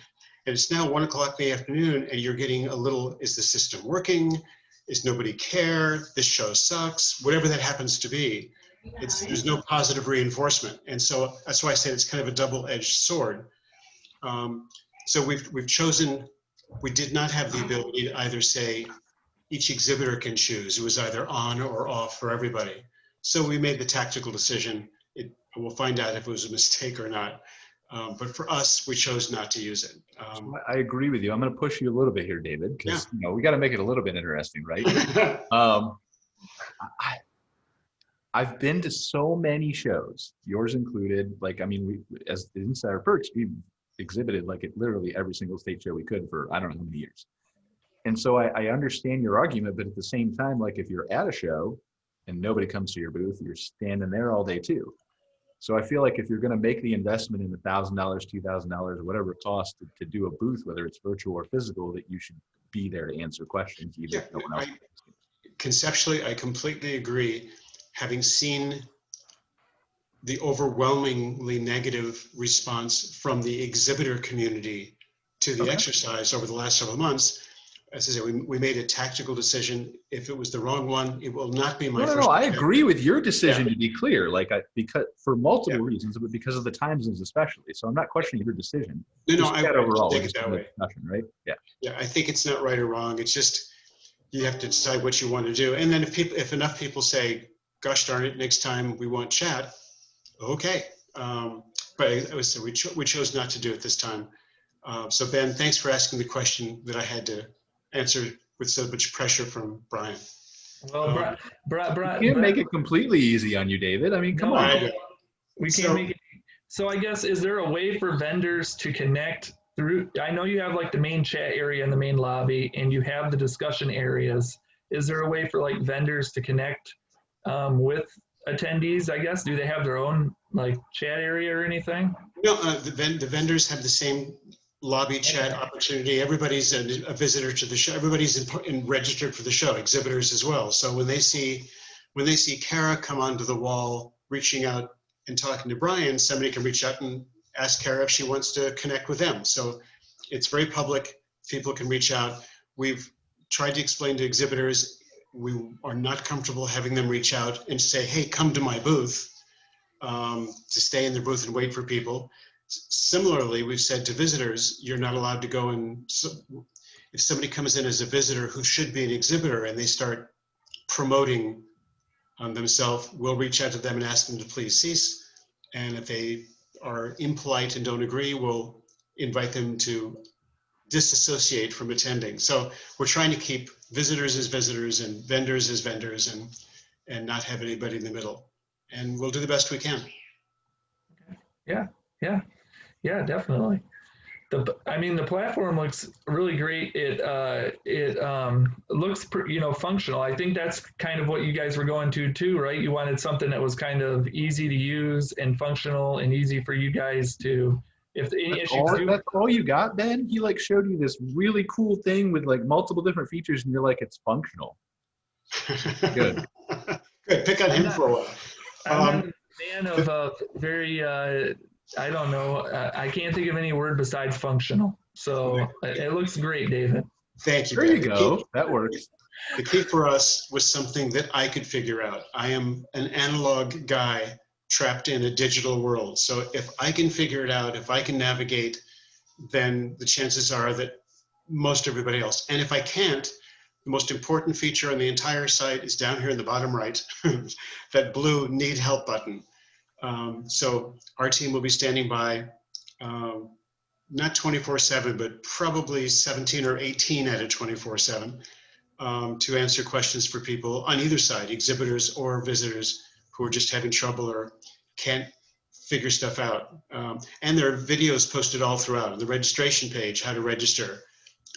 And it's now 1 o'clock in the afternoon, and you're getting a little, is the system working? Is nobody care? This show sucks, whatever that happens to be. There's no positive reinforcement. And so that's why I said it's kind of a double-edged sword. So we've chosen, we did not have the ability to either say each exhibitor can choose. It was either on or off for everybody. So we made the tactical decision. We'll find out if it was a mistake or not. But for us, we chose not to use it. I agree with you. I'm going to push you a little bit here, David, because we got to make it a little bit interesting, right? I've been to so many shows, yours included. Like, I mean, we, as the Insider Perks, we exhibited like at literally every single state show we could for I don't know how many years. And so I understand your argument, but at the same time, like if you're at a show and nobody comes to your booth, you're standing there all day too. So I feel like if you're going to make the investment in $1,000, $2,000, or whatever it costs to do a booth, whether it's virtual or physical, that you should be there to answer questions. Even if no one else. Conceptually, I completely agree. Having seen the overwhelmingly negative response from the exhibitor community to the exercise over the last several months, as I say, we made a tactical decision. If it was the wrong one, it will not be my first. No, I agree with your decision, to be clear. Like, because for multiple reasons, but because of the time zones especially. So I'm not questioning your decision. No, I overall think it that way. Right? Yeah, I think it's not right or wrong. It's just you have to decide what you want to do. And then if enough people say, "Gosh darn it, next time we want chat," okay. But we chose not to do it this time. So Ben, thanks for asking the question that I had to answer with so much pressure from Brian. Well, you can't make it completely easy on you, David. I mean, come on. We can't make it. So I guess, is there a way for vendors to connect through? I know you have like the main chat area and the main lobby, and you have the discussion areas. Is there a way for like vendors to connect with attendees, I guess? Do they have their own like chat area or anything? No, the vendors have the same lobby chat opportunity. Everybody's a visitor to the show. Everybody's registered for the show, exhibitors as well. So when they see Kara come onto the wall, reaching out and talking to Brian, somebody can reach out and ask Kara if she wants to connect with them. So it's very public. People can reach out. We've tried to explain to exhibitors, we are not comfortable having them reach out and say, hey, come to my booth, to stay in their booth and wait for people. Similarly, we've said to visitors, you're not allowed to go and, if somebody comes in as a visitor who should be an exhibitor and they start promoting themselves, we'll reach out to them and ask them to please cease. And if they are impolite and don't agree, we'll invite them to disassociate from attending. So we're trying to keep visitors as visitors and vendors as vendors and not have anybody in the middle. And we'll do the best we can. Yeah, definitely. I mean, the platform looks really great. It looks, functional. I think that's kind of what you guys were going to too, right? You wanted something that was kind of easy to use and functional and easy for you guys to, if any issues do. That's all you got, Ben? He like showed you this really cool thing with like multiple different features, and you're like, it's functional. Good. Good. Pick on him for a while. I'm not a fan of very. I don't know. I can't think of any word besides functional. So it looks great, David. Thank you. There you go. That works. The key for us was something that I could figure out. I am an analog guy trapped in a digital world. So if I can figure it out, if I can navigate, then the chances are that most everybody else. And if I can't, the most important feature on the entire site is down here in the bottom right, that blue need help button. So our team will be standing by, not 24/7, but probably 17 or 18 out of 24/7 to answer questions for people on either side, exhibitors or visitors who are just having trouble or can't figure stuff out. And there are videos posted all throughout on the registration page, how to register,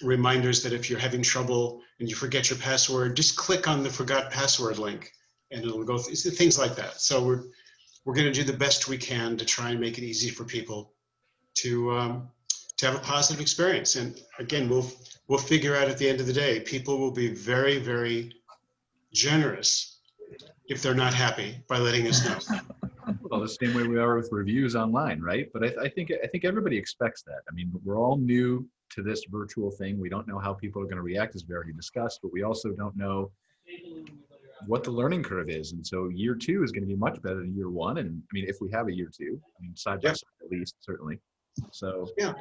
reminders that if you're having trouble and you forget your password, just click on the forgot password link and it'll go through things like that. So we're going to do the best we can to try and make it easy for people to have a positive experience. And again, we'll figure out at the end of the day, people will be very, very generous if they're not happy by letting us know. Well, the same way we are with reviews online, right? But I think everybody expects that. I mean, we're all new to this virtual thing. We don't know how people are going to react, as we already discussed, but we also don't know what the learning curve is. And so year 2 is going to be much better than year 1. And I mean, if we have a year 2, I mean, side by side at least, certainly. So yeah,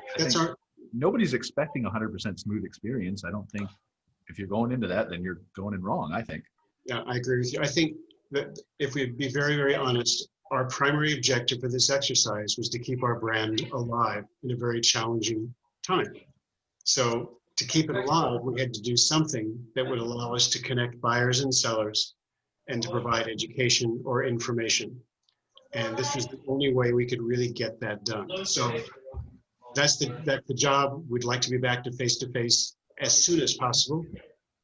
nobody's expecting 100% smooth experience. I don't think if you're going into that, then you're going in wrong, I think. Yeah, I agree with you. I think that if we be very, very honest, our primary objective for this exercise was to keep our brand alive in a very challenging time. So to keep it alive, we had to do something that would allow us to connect buyers and sellers and to provide education or information. And this was the only way we could really get that done. So that's the job. We'd like to be back to face-to-face as soon as possible.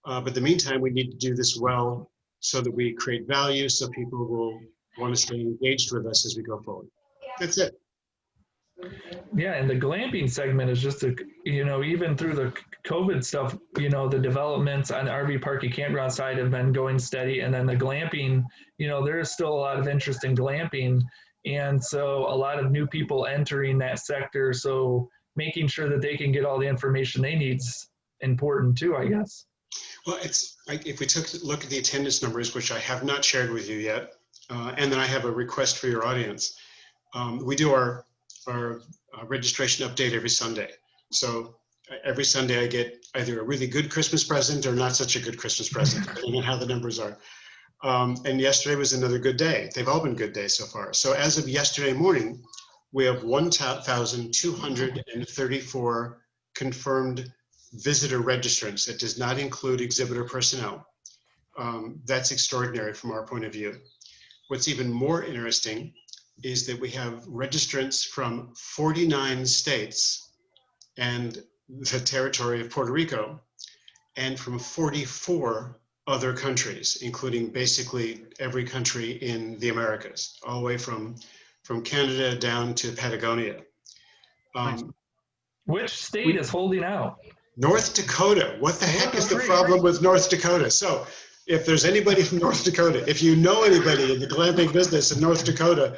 But in the meantime, we need to do this well so that we create value, so people will want to stay engaged with us as we go forward. That's it. Yeah, and the glamping segment is just even through the COVID stuff, the developments on the RV park and campground side have been going steady. And then the glamping, there is still a lot of interest in glamping. And so a lot of new people entering that sector. So making sure that they can get all the information they need is important too, I guess. Well, it's like if we took a look at the attendance numbers, which I have not shared with you yet, and then I have a request for your audience. We do our registration update every Sunday. So every Sunday I get either a really good Christmas present or not such a good Christmas present, depending on how the numbers are. And yesterday was another good day. They've all been good days so far. So as of yesterday morning, we have 1,234 confirmed visitor registrants. It does not include exhibitor personnel. That's extraordinary from our point of view. What's even more interesting is that we have registrants from 49 states and the territory of Puerto Rico, and from 44 other countries, including basically every country in the Americas, all the way from Canada down to Patagonia. Which state is holding out? North Dakota. What the heck is the problem with North Dakota? So if there's anybody from North Dakota, if you know anybody in the glamping business in North Dakota,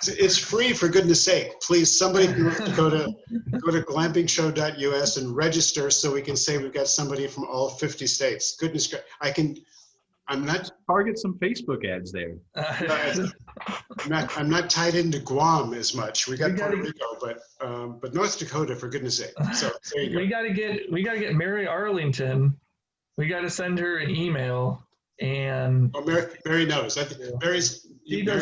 it's free, for goodness sake. Please, somebody from North Dakota, go to glampingshow.us and register so we can say we've got somebody from all 50 states. Goodness, I'm not target some Facebook ads there. I'm not tied into Guam as much. We got Puerto Rico, but North Dakota, for goodness sake. So there you go. We gotta get Mary Arlington. We got to send her an email and. Oh, Mary knows. Mary's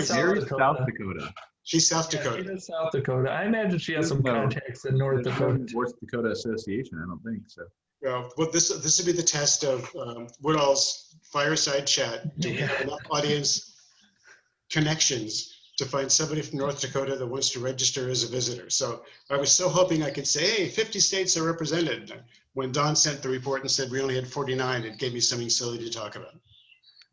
South Dakota. She's South Dakota. She does South Dakota. I imagine she has some contacts in North Dakota. North Dakota Association. I don't think so. Well, this would be the test of Woodall's Fireside Chat. Do we have enough audience connections to find somebody from North Dakota that wants to register as a visitor. So I was so hoping I could say, hey, 50 states are represented. When Don sent the report and said we only had 49, it gave me something silly to talk about.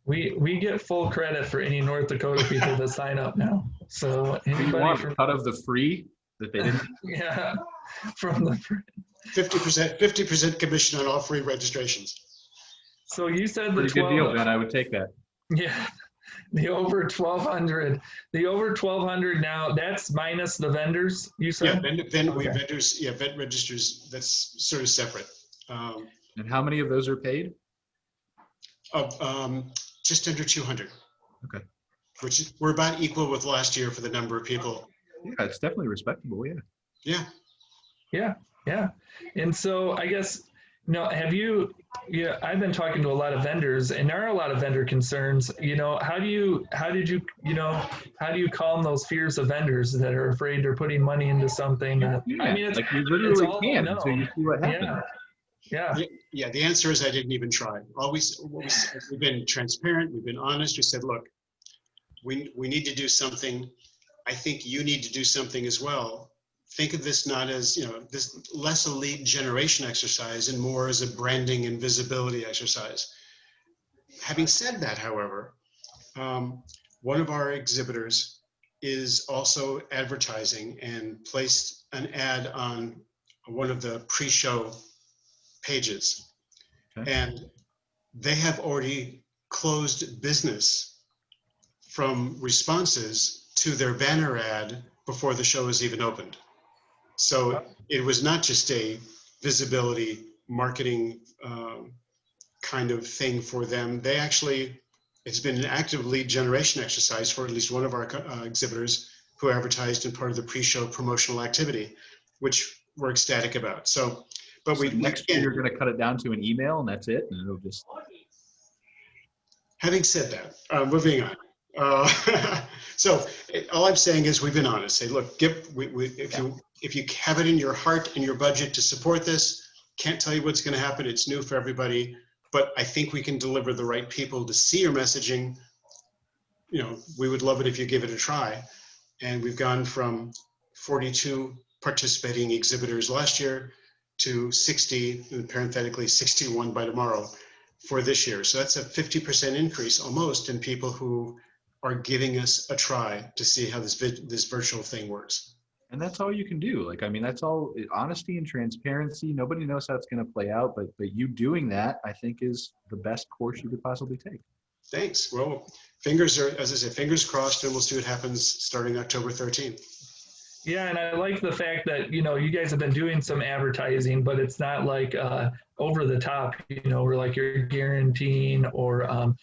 We get full credit for any North Dakota people that sign up now. So anybody from cut of the free that they didn't. yeah, from the 50% commission on all free registrations. So you said the Pretty good deal, Ben. I would take that. Yeah, the over 1,200. The over 1,200 now. That's minus the vendors. You said. Yeah, we vendors. Yeah, vet registers. That's sort of separate. And how many of those are paid? Just under 200. Okay. Which we're about equal with last year for the number of people. Yeah, it's definitely respectable. Yeah. Yeah. Yeah, yeah. And so I guess, have you, I've been talking to a lot of vendors, and there are a lot of vendor concerns. How do you calm those fears of vendors that are afraid they're putting money into something that, I mean, it's like you literally all, can until you see what happens. Yeah. Yeah, the answer is I didn't even try. We've been transparent, we've been honest. We said, look, we need to do something. I think you need to do something as well. Think of this not as, this less a lead generation exercise and more as a branding and visibility exercise. Having said that, however, one of our exhibitors is also advertising and placed an ad on one of the pre-show pages. Okay. And they have already closed business from responses to their banner ad before the show is even opened. So it was not just a visibility marketing kind of thing for them. They actually, it's been an active lead generation exercise for at least one of our exhibitors who advertised in part of the pre-show promotional activity, which we're ecstatic about. So, but next year you're going to cut it down to an email and that's it, and it'll just. Having said that, moving on. So all I'm saying is we've been honest. Say, look, if you have it in your heart and your budget to support this, can't tell you what's going to happen. It's new for everybody, but I think we can deliver the right people to see your messaging. We would love it if you give it a try. And we've gone from 42 participating exhibitors last year to 60, and parenthetically 61 by tomorrow for this year. So that's a 50% increase almost in people who are giving us a try to see how this virtual thing works. And that's all you can do. Like, I mean, that's all honesty and transparency. Nobody knows how it's going to play out, but you doing that, I think, is the best course you could possibly take. Thanks. Well, fingers crossed, and we'll see what happens starting October 13th. Yeah, and I like the fact that, you guys have been doing some advertising, but it's not like over the top, where like you're guaranteeing or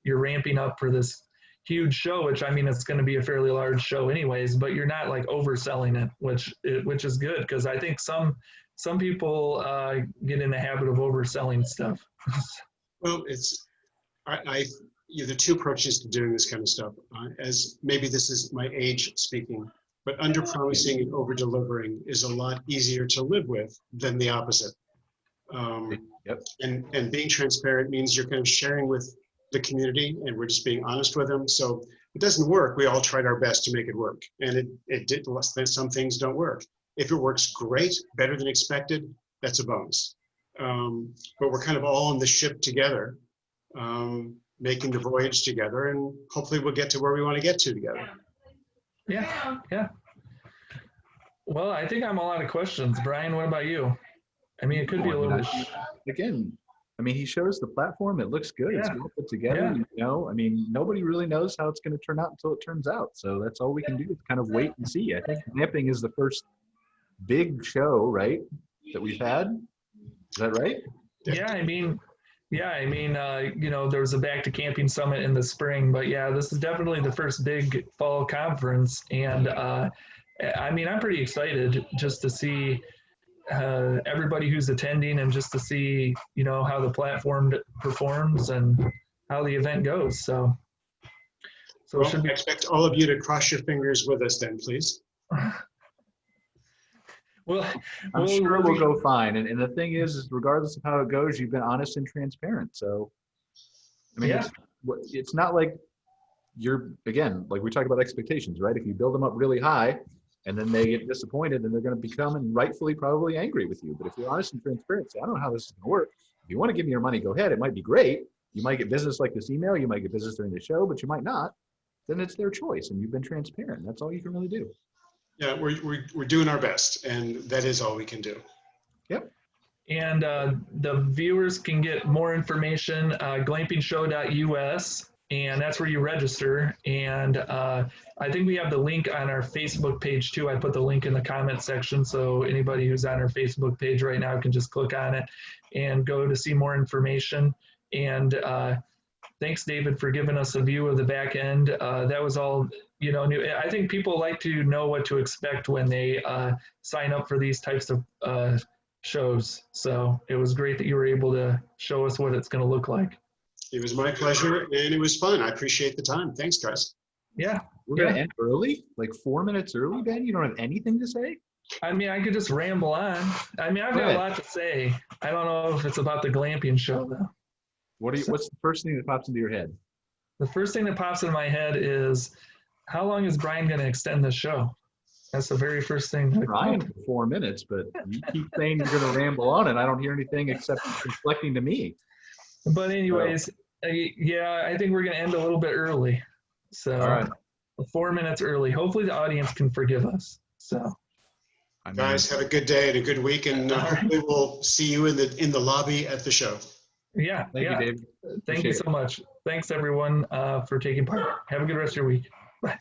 you're ramping up for this huge show, which I mean, it's going to be a fairly large show anyways, but you're not like overselling it, which is good, because I think some people get in the habit of overselling stuff. Well, there are two approaches to doing this kind of stuff. As maybe this is my age speaking, but under promising and over delivering is a lot easier to live with than the opposite. Yep. And being transparent means you're kind of sharing with the community, and we're just being honest with them. So it doesn't work. We all tried our best to make it work, and it did. Some things don't work. If it works great, better than expected, that's a bonus. But we're kind of all on the ship together, making the voyage together, and hopefully we'll get to where we want to get to together. Yeah, yeah. Well, I think I'm all out of questions. Brian, what about you? I mean, it could be a little bit. Again, I mean, he showed us the platform. It looks good. Yeah. It's well put together. Yeah. I mean, nobody really knows how it's going to turn out until it turns out. So that's all we can do is kind of wait and see. I think Glamping is the first big show, right, that we've had. Is that right? Yeah, I mean, there was a Back to Camping Summit in the spring, but yeah, this is definitely the first big fall conference. And I mean, I'm pretty excited just to see everybody who's attending, and just to see, how the platform performs and how the event goes. So well, I expect all of you to cross your fingers with us then, please. Well, I'm sure we'll go fine. And the thing is regardless of how it goes, you've been honest and transparent. So, I mean, it's not like you're, again, like we talk about expectations, right? If you build them up really high and then they get disappointed, then they're going to become and rightfully probably angry with you. But if you're honest and transparent, say, I don't know how this is going to work. If you want to give me your money, go ahead. It might be great. You might get business like this email. You might get business during the show, but you might not. Then it's their choice, and you've been transparent. That's all you can really do. Yeah, we're doing our best, and that is all we can do. Yep. And the viewers can get more information, glampingshow.us, and that's where you register. And I think we have the link on our Facebook page too. I put the link in the comment section, so anybody who's on our Facebook page right now can just click on it and go to see more information. And thanks, David, for giving us a view of the back end. That was all, new. I think people like to know what to expect when they sign up for these types of shows. So it was great that you were able to show us what it's going to look like. It was my pleasure, and it was fun. I appreciate the time. Thanks, guys. Yeah. We're going to end early, like 4 minutes early, Ben? You don't have anything to say? I mean, I could just ramble on. I mean, I've got a lot to say. I don't know if it's about the glamping show, though. What's the first thing that pops into your head? The first thing that pops into my head is, how long is Brian going to extend the show? That's the very first thing. Brian for 4 minutes, but you keep saying you're going to ramble on, and I don't hear anything except reflecting to me. But anyways, yeah, I think we're going to end a little bit early. So all right. 4 minutes early. Hopefully the audience can forgive us. So, guys, have a good day and a good week, and hopefully we'll see you in the lobby at the show. Yeah. Thank you, Dave. Thank you so much. Thanks, everyone, for taking part. Have a good rest of your week. Bye.